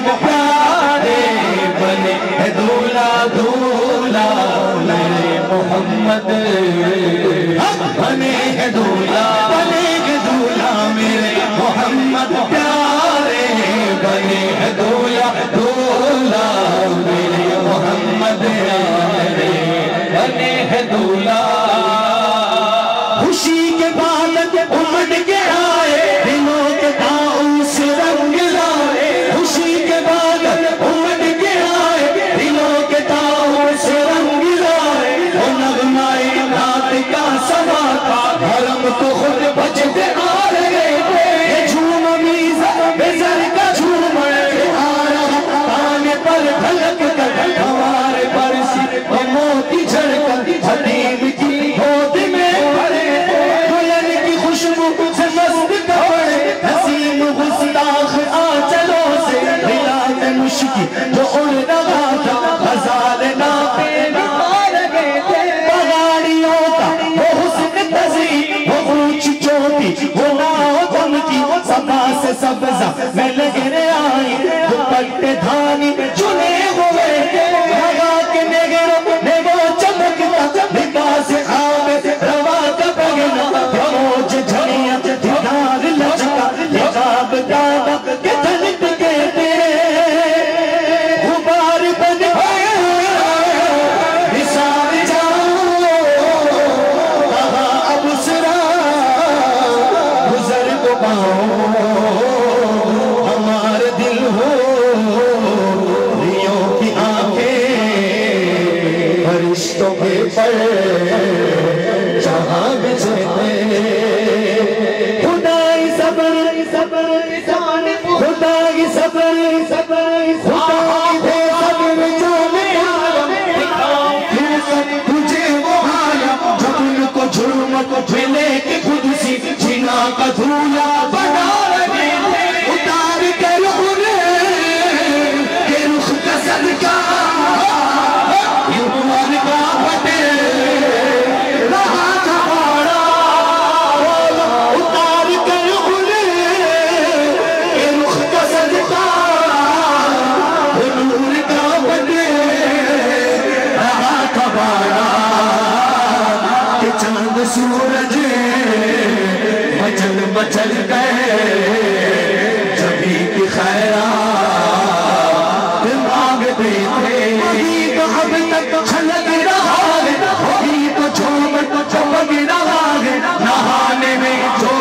محمد پیارے بنے دولہ دولہ میرے محمد بنے دولہ میرے محمد پیارے بنے دولہ دولہ میرے محمد پیارے بنے دولہ خوشی کے بعد امڑ کے آئے دلوں کے داؤس رنگ لائے خوشی کے بعد امڑ کے آئے دلوں کے داؤس رنگ لائے وہ نغمائے رات کا سما تھا حرم کو خود بجتے آ رہے تھے یہ جھوم میزہ بزر کا جھوم آ رہا آنے پر ڈھلک کر ہمارے برسی وہ موتی جھڑکن حدیم کی گود میں پڑے دلہن کی خوشبو سے مست کپڑے حسین گستاخ آنچلوں سے ہلاتے مشکی جو اڑ رہا تھا غزال ناپے نکال گئے تھے پہاڑیوں کا وہ حسن تزئین وہ اونچ چوٹی وہ ناؤ دم کی صفا سے سبزہ میں لگنے آئی دوپٹے دھانی چنے ہوئے لگا کے نیگو چمکتا لباس عامر روا کا بگنا فروج جھڑیاں دیدار لچکا لقاب دادا کے دھلت کہتے غبار بن نثار جاؤ کہاں اب سرا گزر کو پاؤں ہمارے دل ہو ریوں کی آنکھیں فرشتوں کے پر جہاں بچھتے خدائی صبر خدائی صبر خدائی دے صبر جانے عالم دکھاؤ پھر کر تجھے وہ عالم جب ان کو جرم کو جھلے کے خود سی جنا کا دھولا بنا رہے تھے اتار کے انہیں کہ رخ کا صدقہ یوار کا بٹے رہا کھاڑا اتار کے انہیں کہ رخ کا صدقہ نور کا بٹے رہا کھاڑا کہ چاند سورج مچل مچل گئے جبھی کی خیرات مانگتے تھے وہی تو اب تک چھلک رہا ہے وہی تو چمک رہا ہے نہانے میں جو